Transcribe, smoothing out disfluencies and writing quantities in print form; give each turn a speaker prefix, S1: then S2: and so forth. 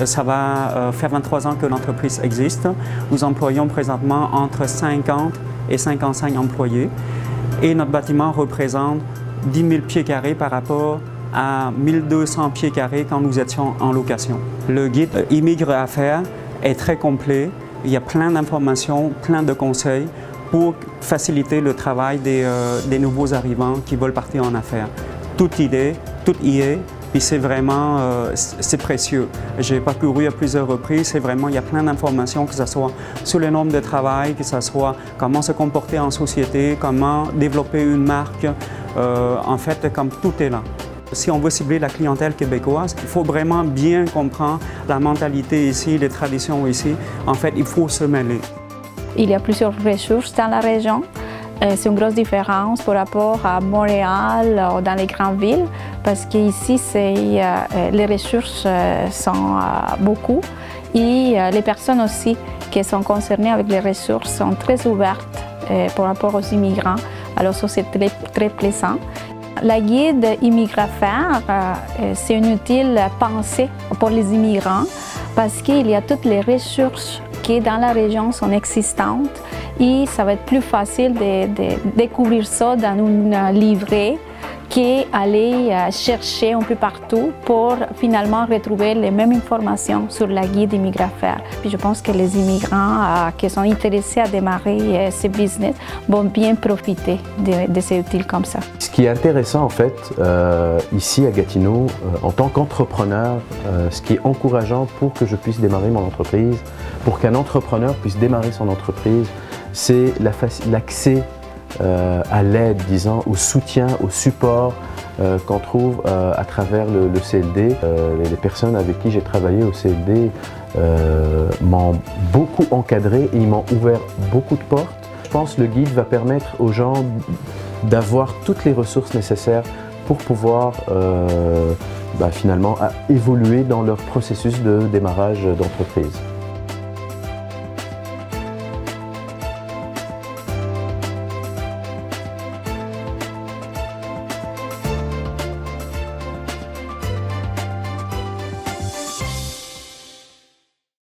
S1: Ça va faire 23 ans que l'entreprise existe. Nous employons présentement entre 50 et 55 employés et notre bâtiment représente 10 000 pieds carrés par rapport à 1200 pieds carrés quand nous étions en location. Le guide Immigre Affaires est très complet. Il y a plein d'informations, plein de conseils pour faciliter le travail des nouveaux arrivants qui veulent partir en affaires. Toute idée, tout y est. Puis c'est vraiment, c'est précieux. J'ai parcouru à plusieurs reprises, c'est vraiment, il y a plein d'informations, que ce soit sur le nombre de travail, que ce soit comment se comporter en société, comment développer une marque. En fait, comme tout est là. Si on veut cibler la clientèle québécoise, il faut vraiment bien comprendre la mentalité ici, les traditions ici. En fait, il faut se mêler.
S2: Il y a plusieurs ressources dans la région. C'est une grosse différence par rapport à Montréal ou dans les grandes villes parce qu'ici, les ressources sont beaucoup et les personnes aussi qui sont concernées avec les ressources sont très ouvertes par rapport aux immigrants. Alors ça, c'est très plaisant. La guide Immigre Affaires, c'est une utile pensée pour les immigrants parce qu'il y a toutes les ressources qui dans la région sont existantes et ça va être plus facile de découvrir ça dans une livrée qu'aller chercher un peu partout pour finalement retrouver les mêmes informations sur la guide Immigre Affaires. Puis je pense que les immigrants qui sont intéressés à démarrer ce business vont bien profiter de ces outils comme ça.
S3: Ce qui est intéressant en fait ici à Gatineau, en tant qu'entrepreneur, ce qui est encourageant pour que je puisse démarrer mon entreprise, pour qu'un entrepreneur puisse démarrer son entreprise, c'est l'accès à l'aide, disons, au soutien, au support qu'on trouve à travers le CLD. Les personnes avec qui j'ai travaillé au CLD m'ont beaucoup encadré et ils m'ont ouvert beaucoup de portes. Je pense que le guide va permettre aux gens d'avoir toutes les ressources nécessaires pour pouvoir finalement évoluer dans leur processus de démarrage d'entreprise.